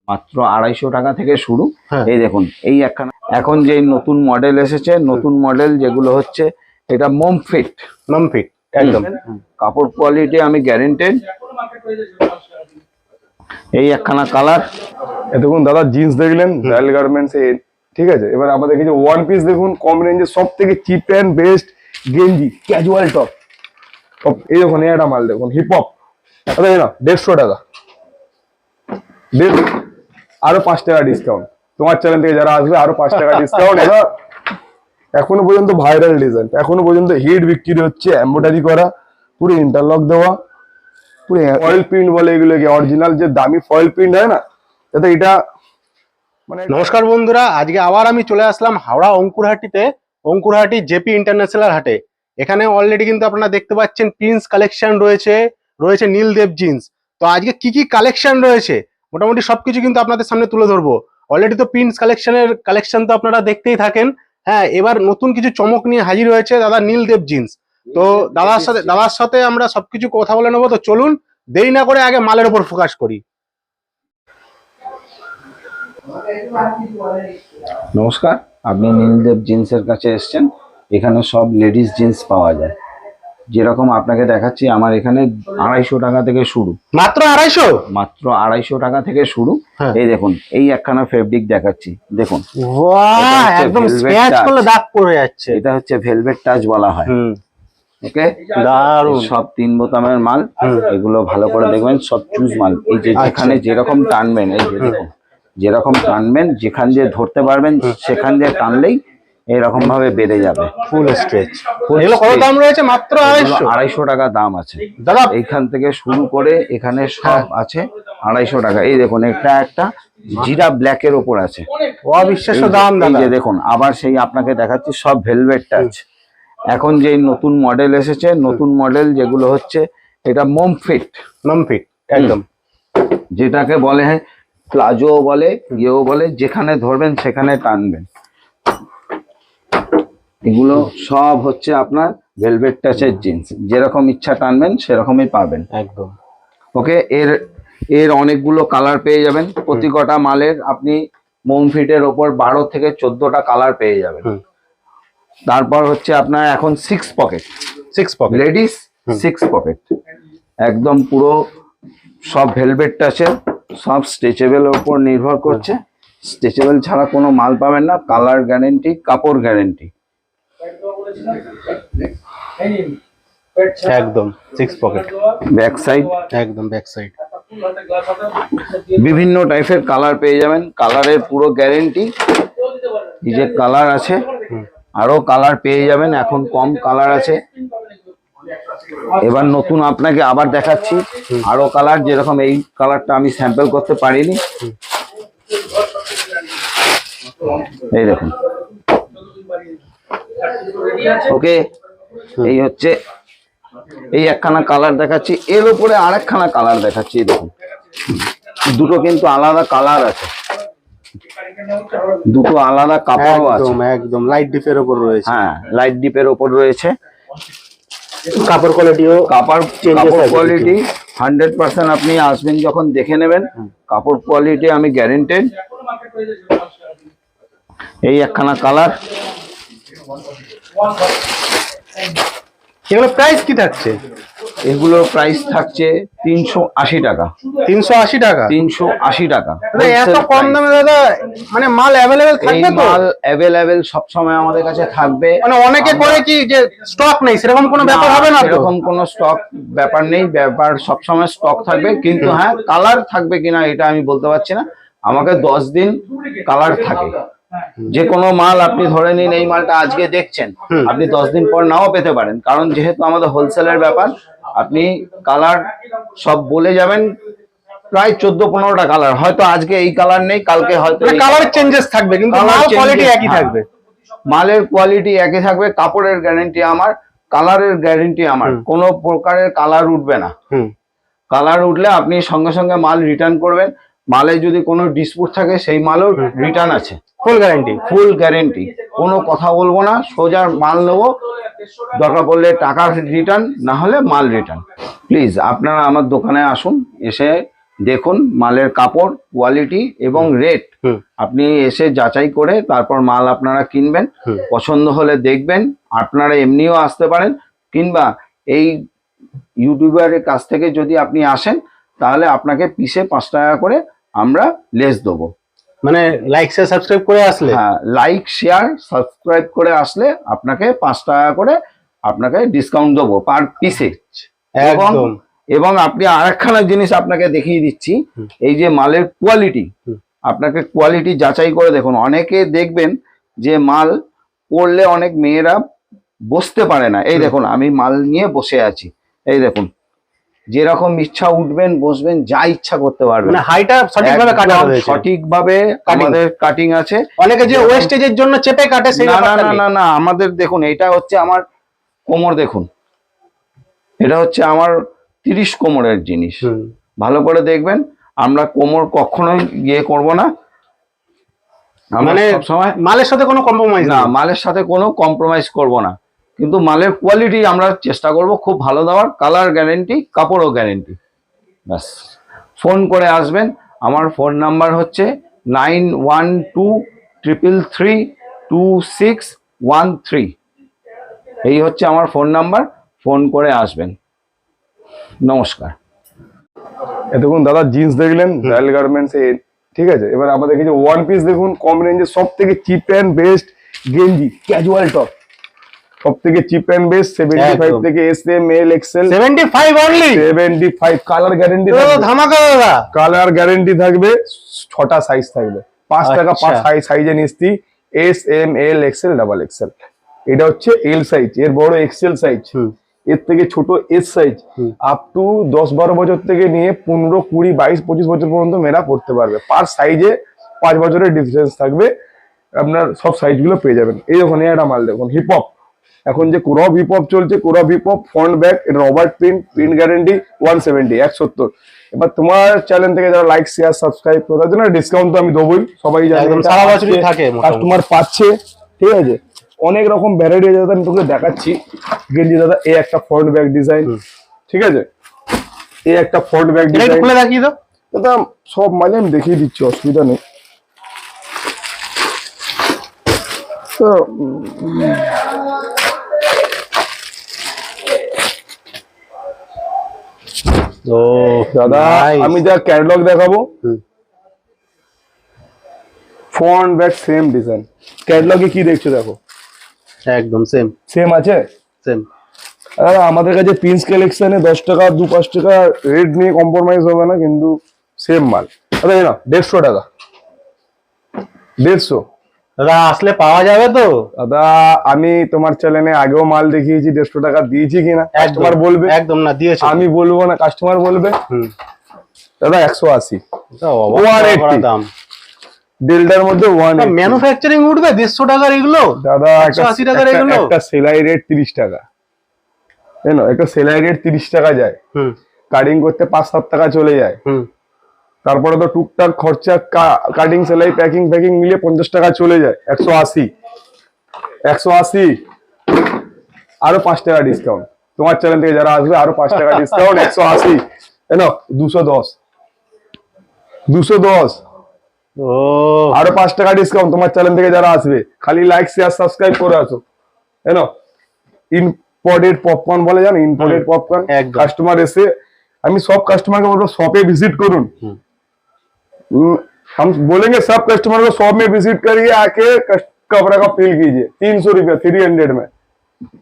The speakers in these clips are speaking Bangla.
মাত্র 250 টাকা থেকে শুরু। এই দেখুন এই একখানা এখন যে নতুন মডেল এসেছে, নতুন মডেল যেগুলো হচ্ছে এটা মোম ফিট একদম কাপড় কোয়ালিটি আমি গ্যারেন্টেড। এই একখানা কালার। দেখুন দাদা জিন্স দেখলেন রয়্যাল গার্মেন্টস এর, ঠিক আছে। এবার আমাদের কিছু ওয়ান পিস দেখুন কম রেঞ্জে সব থেকে চিপ অ্যান্ড বেস্ট গেঞ্জি ক্যাজুয়াল টপ। এই দেখুন এটা মাল দেখুন হিপ হপ, না 150 টাকা, আরো 5 টাকা ডিসকাউন্ট তোমার চ্যানেল থেকে যারা আসবে, আরো 5 টাকা ডিসকাউন্ট। এবার এখনো পর্যন্ত ভাইরাল ডিজাইন, এখনো পর্যন্ত হিট বিক্রি হচ্ছে, এমব্রয়ডারি করা, পুরো ইন্টারলক দেওয়া, পুরো ফয়েল প্রিন্ট বলে এগুলোকে, অরিজিনাল যে দামি ফয়েল প্রিন্ট হয় না, যাতে এটা মানে। নমস্কার বন্ধুরা, আজকে আবার আমি চলে আসলাম হাওড়া অঙ্কুরহাটিতে, অঙ্কুরহাটি জেপি ইন্টারন্যাশনাল হাটে। এখানে অলরেডি কিন্তু আপনারা দেখতে পাচ্ছেন প্রিন্স কালেকশন রয়েছে নীলদেব জিন্স। তো আজকে কি কি কালেকশন রয়েছে মোটামুটি সবকিছু কিন্তু আপনাদের সামনে তুলে ধরবো। অলরেডি তো প্রিন্স কালেকশন তো আপনারা দেখতেই থাকেন। হ্যাঁ, এবার নতুন কিছু চমক নিয়ে হাজির হয়েছে দাদা নীলদেব জিন্স। তো দাদার সাথে আমরা সবকিছু কথা বলে নেবো। তো চলুন দেরি না করে আগে মালের উপর ফোকাস করি। নমস্কার, আপনি নীলদেব জিন্সের কাছে এসেছেন। এখানে সব লেডিস জিন্স পাওয়া যায়। যেরকম আপনাকে দেখাচ্ছি, আমার এখানে 250 টাকা থেকে শুরু। মাত্র 250? মাত্র 250 টাকা থেকে শুরু। এই দেখুন এই একখানা ফেব্রিক দেখাচ্ছি, দেখুন একদম স্ক্র্যাচ করলে দাগ পড়ে যাচ্ছে। এটা হচ্ছে ভেলভেট টাচ বলা হয়। ওকে, দারুন। সব 3 বোতামের মাল। এগুলো ভালো করে দেখবেন, সব চুজ মাল। এই যে যেখানে যেরকম টানবেন, এই যে দেখুন যেরকম টানবেন, যেখান দিয়ে ধরতে পারবেন সেখান দিয়ে টানলেই এরকম ভাবে বেড়ে যাবে। ফুল স্ট্রেচ। এগুলো কত দাম রয়েছে? মাত্র 250 টাকা দাম আছে দাদা। এইখান থেকে শুরু করে এখানে সব আছে 250 টাকা। এই দেখুন এটা একটা জিরা ব্ল্যাক এর উপর আছে, অবিশ্বাস্য দাম দাদা। এই যে দেখুন আবার সেই আপনাকে দেখাচ্ছি সব ভেলভেট টাচ। এখন যে নতুন মডেল এসেছে, নতুন মডেল যেগুলো হচ্ছে এটা মোম ফিট একদম, যেটাকে বলে প্লাজো বলে, ইয়েও বলে, যেখানে ধরবেন সেখানে টানবেন। এগুলো সব হচ্ছে আপনার ভেলভেট টাচের জিন্স, যেরকম ইচ্ছা টানবেন সেরকমই পাবেন একদম। ওকে, এর অনেকগুলো কালার পেয়ে যাবেন। প্রতি কটা মালের আপনি মোম ফিটের ওপর 12 থেকে 14টা কালার পেয়ে যাবেন। তারপর হচ্ছে আপনার এখন 6 পকেট লেডিস 6 পকেট, একদম পুরো সব ভেলভেট টাচের, সব স্ট্রেচেবল এর উপর নির্ভর করছে। স্ট্রেচেবল ছাড়া কোনো মাল পাবেন না। কালার গ্যারেন্টি, কাপড় গ্যারেন্টি। একদম 6 পকেট, ব্যাক সাইড, একদম ব্যাক সাইড। বিভিন্ন টাইপের কালার পেয়ে যাবেন, কালারের পুরো গ্যারেন্টি। এই যে কালার আছে, আরো কালার পেয়ে যাবেন, এখন কম কালার আছে। এবার নতুন আপনাকে আবার দেখাচ্ছি আরো কালার, যেরকম এই কালারটা আমি স্যাম্পল করতে পারিনি। এই দেখুন, ওকে, এই হচ্ছে এই একখানা কালার দেখাচ্ছি, এর উপরে আরেকখানা কালার দেখাচ্ছি। দেখুন দুটো কিন্তু আলাদা কালার আছে, দুটো আলাদা কাপড়ও আছে। একদম লাইট ডিপের উপর রয়েছে। হ্যাঁ, লাইট ডিপের উপর রয়েছে। কাপড় কোয়ালিটিও, কাপড় কোয়ালিটি 100%। আপনি আসবেন যখন দেখে নেবেন, কাপড় কোয়ালিটি আমি গ্যারেন্টেড। এই একখানা কালার। এগুলো প্রাইস কি থাকছে? এগুলোর প্রাইস থাকছে 380 টাকা। 380 টাকা? 380 টাকা। এত কম দামে দাদা, মানে মাল অ্যাভেলেবেল থাকবে তো? মাল অ্যাভেলেবেল সব সময় আমাদের কাছে থাকবে। মানে অনেকে করে কি যে স্টক নেই, সেরকম কোনো ব্যাপার হবে না তো? এরকম কোনো স্টক ব্যাপার নেই, ব্যাপার সব সময় স্টক থাকবে। কিন্তু হ্যাঁ, কালার থাকবে কিনা এটা আমি বলতে পারছি না। আমাকে 10 দিন কালার থাকে। যে কোনো মাল আপনি ধরে নিন, এই মালটা আজকে দেখছেন, আপনি 10 দিন পর নাও পেতে পারেন, কারণ যেহেতু আমাদের হোলসেলের ব্যাপার। আপনি কালার সব বলে যাবেন, প্রায় 14-15টা কালার। হয়তো আজকে এই কালার নেই, কালকে হয়তো কালার চেঞ্জেস থাকবে, কিন্তু মাল কোয়ালিটি একই থাকবে। মালের কোয়ালিটি একই থাকবে, কাপড়ের গ্যারান্টি আমার, কালারের গ্যারান্টি আমার। কোনো প্রকারের কালার উঠবে না। কালার উঠলে আপনি সঙ্গে সঙ্গে মাল রিটার্ন করবেন। মালে যদি কোনো ডিসপুট থাকে সেই মালও রিটার্ন আছে, ফুল গ্যারান্টি। ফুল গ্যারেন্টি, কোনো কথা বলবো না, সোজা মাল নেবো, দরকার পড়লে টাকা রিটার্ন, না হলে মাল রিটার্ন। প্লিজ আপনারা আমার দোকানে আসুন, এসে দেখুন মালের কাপড়, কোয়ালিটি এবং রেট। হুম। আপনি এসে যাচাই করে তারপর মাল আপনারা কিনবেন। হুম। পছন্দ হলে দেখবেন, আপনারা এমনিও আসতে পারেন, কিংবা এই ইউটিউবারের কাছ থেকে যদি আপনি আসেন তাহলে আপনাকে পিসে 5 টাকা করে আমরা লেস দেবো। মানে লাইক শেয়ার সাবস্ক্রাইব করে আসলে? হ্যাঁ, লাইক শেয়ার সাবস্ক্রাইব করে আসলে আপনাকে 5 টাকা করে আপনাকে ডিসকাউন্ট দেবো পার পিসে। একদম। এবং আপনি আরেকখানা জিনিস আপনাকে দেখিয়ে দিচ্ছি, এই যে মালের কোয়ালিটি, আপনাকে কোয়ালিটি যাচাই করে দেখুন। অনেকে দেখবেন যে মাল পরলে অনেক মেয়েরা বসতে পারে না। এই দেখুন আমি মাল নিয়ে বসে আছি, এই দেখুন যেরকম ইচ্ছা উঠবেন বসবেন যা ইচ্ছা করতে পারবেন। মানে হাইটা সঠিকভাবে কাটা একদম হয়েছে। সঠিকভাবে আমাদের কাটিং আছে। অনেকে যে ওয়েস্টেজের জন্য চেপে কাটে সেই না না ব্যাপারটা না নেই। না না, আমাদের দেখুন এটা হচ্ছে আমার কোমর, দেখুন এটা হচ্ছে আমার 30 কোমরের জিনিস। হুম। ভালো করে দেখবেন, আমরা কোমর কখনোই ইয়ে করব না। আমরা মানে সবসময় মালের সাথে কোনো কম্প্রোমাইজ না, না। মালের সাথে কোনো কম্প্রোমাইজ করব না, কিন্তু মালের কোয়ালিটি আমরা চেষ্টা করব খুব ভালো দেওয়ার, কালার গ্যারেন্টি, কাপড়ও গ্যারেন্টি। ব্যাস, ফোন করে আসবেন। আমার ফোন নাম্বার হচ্ছে 9123332613। এই হচ্ছে আমার ফোন নাম্বার, ফোন করে আসবেন। নমস্কার। এতক্ষণ দাদা জিন্স দেখলেন রয়্যাল গার্মেন্টস এ, ঠিক আছে। এবার আমাদের কাছে ওয়ান পিস দেখুন, কম রেঞ্জে সব থেকে চিপ অ্যান্ড বেস্ট গেঞ্জি, ক্যাজুয়াল টপ, সব থেকে চিপ অ্যান্ড বেস্ট 75 একদম। থেকে S M L XL 75 only? 75। Colour guarantee, ধামাকা দাদা। কালার গ্যারেন্টি থাকবে, 6টা সাইজ থাকবে, 5 টাকা আচ্ছা। 5 সাইজে নিস্তি, S M L XL double XL. এটা হচ্ছে এল সাইজ, এর বড় এক্সেল সাইজ, এর থেকে ছোট এস সাইজ। আপ টু 10-12 বছর থেকে নিয়ে 15, 20, 22, 25 বছর পর্যন্ত মেয়েরা পড়তে পারবে। পার সাইজে 5 বছরের ডিফারেন্স থাকবে, আপনার সব সাইজ গুলো পেয়ে যাবেন। এই দেখুন একটা মাল দেখুন, হিপ হপ, এখন যে ক্রপ হিপ হপ চলছে, crop hip hop front back, Robert print, print guarantee 170, 170। এবার তোমার চ্যানেল থেকে যারা লাইক শেয়ার সাবস্ক্রাইব করে তার জন্য ডিসকাউন্ট তো আমি দেবই, সবাই জানে, একদম সারা বছরই থাকে মোটামুটি। কাস্টমার পাচ্ছে, ঠিক আছে। অনেক রকম ভ্যারাইটি আছে দাদা, আমি তোকে দেখাচ্ছি গেঞ্জি দাদা। এই একটা ফ্রন্ট ব্যাক ডিজাইন, ঠিক আছে, এই একটা ফ্রন্ট ব্যাক এটা একটু ডিজাইন খুলে দেখিয়ে দাও। দাদা। সব মালে আমি দেখিয়ে দিচ্ছি, অসুবিধা নেই। তো ও দাদা আমি যা ক্যাটালগ দেখাবো, ফ্রন্ট ব্যাক সেম ডিজাইন। ক্যাটালগে কি দেখছো দেখো, একদম সেম সেম আছে। সেম। দাদা আমাদের কাছে প্রিন্স কালেকশনে 10 টাকা 2-5 টাকা রেট নিয়ে কম্প্রোমাইজ হবে না, কিন্তু সেম মাল। দাদা এই না 150 টাকা, 150। দাদা আসলে পাওয়া যাবে তো? দাদা আমি তোমার চ্যানেলে আগেও মাল দেখিয়েছি, 150 টাকা দিয়েছি কিনা কাস্টমার বলবে। একদম না দিয়েছো, আমি বলবো না, কাস্টমার বলবে। দাদা 180, দাম ডেল্টার মধ্যে 180। ম্যানুফ্যাকচারিং উঠবে 150 টাকার এগুলো? দাদা 180 টাকার এগুলো? একটা সেলাই রেট 30 টাকা, জানো, একটা সেলাই রেট 30 টাকা যায়, কাটিং করতে 5-7 টাকা চলে যায়। তারপরে তো টুকটাক খরচা, কাটিং সেলাই প্যাকিং মিলিয়ে 50 টাকা চলে যায়। 180, 180, আরো 5 টাকা ডিসকাউন্ট। তোমার চ্যানেল থেকে যারা আসবে আরো 5 টাকা ডিসকাউন্ট, 180। এনো 210, 210, ও আরো 5 টাকা ডিসকাউন্ট তোমার চ্যানেল থেকে যারা আসবে। খালি লাইক শেয়ার সাবস্ক্রাইব করে আসো। এনো ইম্পোর্টেড পপকর্ন বলে, জানো, ইম্পোর্টেড পপকর্ন। একদম। কাস্টমার এসে, আমি সব কাস্টমারকে বলবো শপে ভিজিট করুন। हम बोलेंगे सब कस्टमर को शॉप में विजिट करिए, आके कपड़ा का फील कीजिए। 300 रुपया 300 में।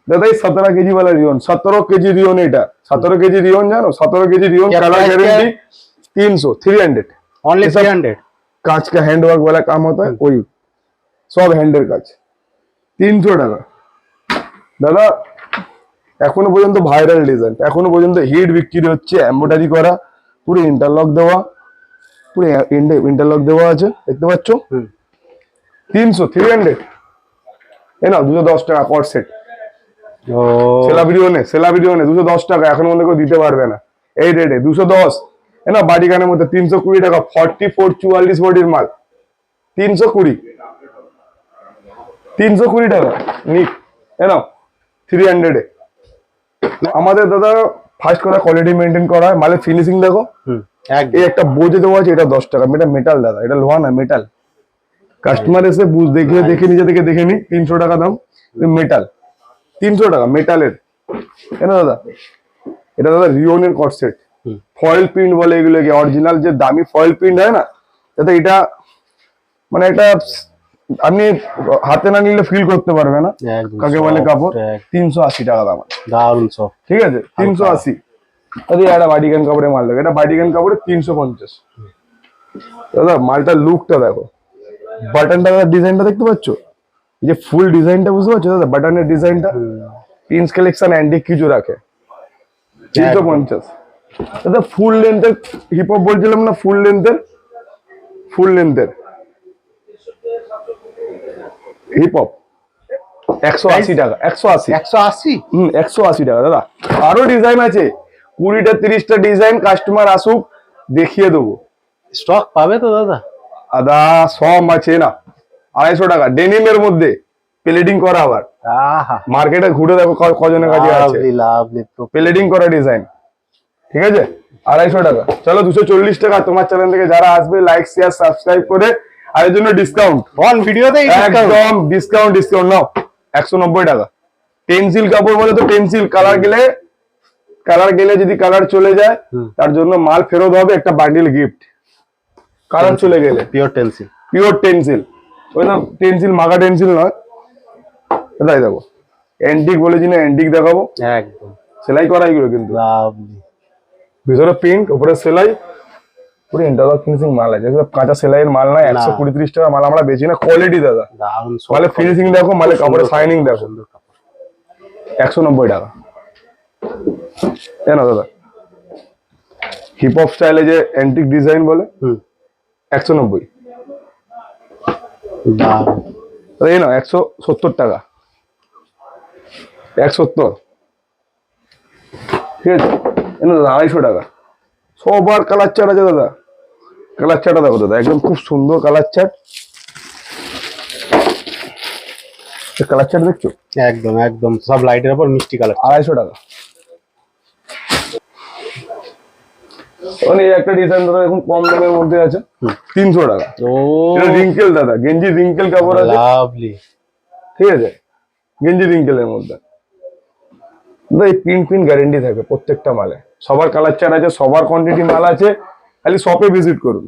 दादा ये 17 केजी वाला रियोन, 17 केजी रियोन, এটা 17 केजी रियोन জানো, 17 KG rayon, colour guarantee 300, 300 only 300। कांच का हैंडवर्क वाला काम होता है, वही सब হ্যান্ডের কাজ, 300 টাকা। দাদা এখনো পর্যন্ত ভাইরাল ডিজাইন, এখনো পর্যন্ত হিট বিক্রি হচ্ছে, এমব্রয়ডারি করা, পুরো ইন্টারলক দেওয়া, পুরো ইন্টারলক দেওয়া আছে, দেখতে পাচ্ছ। 300, 300। এই না 210 টাকা কট সেট। ও সেলা ভিডিও নে 210 টাকা, এখন মধ্যে কেউ দিতে পারবে না এই রেটে। 210। এই না বাটিকানের মধ্যে 320 টাকা, 44 44 বডির মাল 320, 320 টাকা নিক। এই না 300 এ। আমাদের দাদা ফার্স্ট কথা কোয়ালিটি মেনটেন করা হয়, মালের ফিনিশিং দেখো, একদম এই একটা বোঝে দেওয়া আছে, এটা 10 টাকা। এটা মেটাল দাদা, এটা লোহা না, মেটাল। কাস্টমার এসে দেখে নিজে থেকে দেখে নি, 300 টাকা দাম, মেটাল 300 টাকা মেটালের। কেন দাদা? এটা দাদা রিওনের কটসেট, ফয়েল প্রিন্ট বলে এগুলোকে, অরিজিনাল যে দামি ফয়েল প্রিন্ট হয় না দাদা, এটা মানে এটা আপনি হাতে না নিলে ফিল করতে পারবে না একদম কাকে বলে soft, কাপড়। 380 টাকা দাম আছে, দারুন সব। ঠিক আছে? 380। দাদা এটা বাটিকান কাপড়ে মাল দেখো, এটা বাটিকান কাপড়ে 350। দাদা মালটার লুকটা দেখো, বাটনটা ডিজাইনটা দেখতে পাচ্ছ, এই যে ফুল ডিজাইনটা বুঝতে পারছো দাদা, বাটনের ডিজাইনটা প্রিন্স কালেকশন অ্যান্টিক কিছু রাখে। 350 দাদা, ফুল লেন্থের হিপ হপ বলছিলাম না, ফুল লেন্থের হিপ হপ 180 টাকা, 180। 180? 180 টাকা দাদা। আরো ডিজাইন আছে, 20টা 30টা ডিজাইন, কাস্টমার আসুক দেখিয়ে দেবো। স্টক পাবে তো দাদা? দাদা সব আছে না, 250 টাকা ডেনিমের মধ্যে প্লেডিং করা, আবার আহা, মার্কেটে ঘুরে দেখো কজনের কাছে আছে লাভলি লাভলি তো। প্লেডিং করা ডিজাইন, ঠিক আছে? 250 টাকা। চলো 240 টাকা। তোমার চ্যানেল থেকে যারা আসবে লাইক শেয়ার সাবস্ক্রাইব করে, আর এর জন্য ডিসকাউন্ট, অন ভিডিওতে একদম ডিসকাউন্ট নাও। 190 টাকা। পেন্সিল কাপড় বলে তো, পেন্সিল কালার গেলে যদি কালার চলে যায় তার জন্য মাল ফেরত হবে, একটা বান্ডিল গিফট। কালার চলে গেলে পিওর টেন্সিল। পিওর টেন্সিল, ওই না টেন্সিল, মাগা টেন্সিল নয়। তাই দেখো, অ্যান্টিক বলেছি না, অ্যান্টিক দেখাবো, একদম সেলাই করা এগুলো কিন্তু, লাভলি। ভিতরে প্রিন্ট, উপরে সেলাই, পুরো ইন্টারলক ফিনিশিং মাল আছে। এগুলো কাঁচা সেলাইয়ের মাল না, 120-30 টাকা মাল আমরা বেচি না। কোয়ালিটি দাদা, দারুন সব। মালে ফিনিশিং দেখো, মালে কাপড়ের শাইনিং দেখো। সুন্দর কাপড়। 190 টাকা। না দাদা, হিপ হপ স্টাইলে যে অ্যান্টিক ডিজাইন বলে, 190। দারুন। এই না 170 টাকা, 170, ঠিক আছে? এই না দাদা 250 টাকা। সবার কালার চার্ট আছে দাদা, কালার চার্টটা দেখো দাদা, একদম খুব সুন্দর কালার চার্ট। কালার চার্ট দেখছো, একদম একদম সব লাইটের উপর মিষ্টি কালার। 250 টাকা। মানে এই একটা ডিজাইন দাদা এখন কম দামের মধ্যে আছে, 300 টাকা। ও এটা রিঙ্কেল দাদা, গেঞ্জি রিঙ্কেল কাপড় আছে, লাভলি। ঠিক আছে? গেঞ্জি রিঙ্কেলের মধ্যে দাদা এই প্রিন্ট গ্যারেন্টি থাকে প্রত্যেকটা মালে। সবার কালার চার্ট আছে, সবার কোয়ান্টিটি মাল আছে, খালি শপে ভিজিট করুন।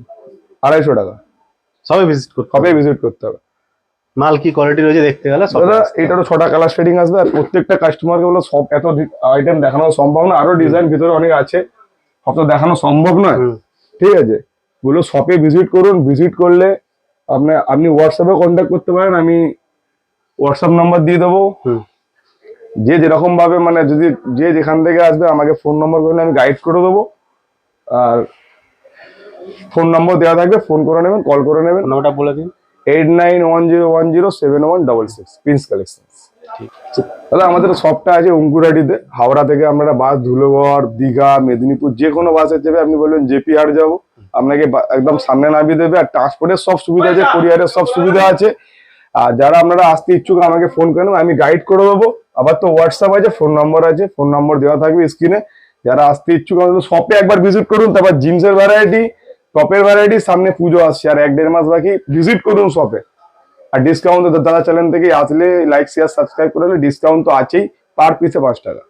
250 টাকা, সবাই ভিজিট করতে শপে ভিজিট করতে হবে। মাল কি কোয়ালিটি রয়েছে দেখতে গেলে সব। দাদা এটারও 6টা কালার শেডিং আসবে, আর প্রত্যেকটা কাস্টমারকে বলো সব এত আইটেম দেখানো সম্ভব না, আরো ডিজাইন ভিতরে অনেক আছে, সব তো দেখানো সম্ভব নয়, ঠিক আছে? বলো শপে ভিজিট করুন, ভিজিট করলে আপনি হোয়াটসঅ্যাপে কন্ট্যাক্ট করতে পারেন, আমি হোয়াটসঅ্যাপ নাম্বার দিয়ে দেবো। যে যেরকম ভাবে মানে যদি যে যেখান থেকে আসবে আমাকে ফোন নম্বর করলে আমি গাইড করে দেবো, আর ফোন নম্বর দেওয়া থাকবে, ফোন করে নেবেন, কল করে নেবেন। নামটা বলে দিন। 8910107166, প্রিন্স কালেকশন। দাদা আমাদের শপটা আছে অঙ্কুরহাটিতে, হাওড়া থেকে আমরা বাস ধুলোগড়, দীঘা, মেদিনীপুর যে কোনো বাসে চেপে আপনি বলবেন জেপি হাট যাবো, আপনাকে একদম সামনে নামিয়ে দেবে। আর ট্রান্সপোর্টের সব সুবিধা আছে, কুরিয়ারের সব সুবিধা আছে। আর যারা আপনারা আসতে ইচ্ছুক আমাকে ফোন করেন, আমি গাইড করে দেবো। আবার তো হোয়াটসঅ্যাপ আছে, ফোন নম্বর আছে, ফোন নম্বর দেওয়া থাকবে স্ক্রিনে। যারা আসতে ইচ্ছুক আমাদের শপে একবার ভিজিট করুন, তারপর জিন্সের ভ্যারাইটি, টপের ভ্যারাইটি, সামনে পুজো আসছে আর 1-1.5 মাস বাকি, ভিজিট করুন শপে। আর ডিসকাউন্ট দাদা চ্যানেল থেকে আসলে লাইক শেয়ার সাবস্ক্রাইব করলে ডিসকাউন্ট তো আছেই, পার পিসে 5 টাকা।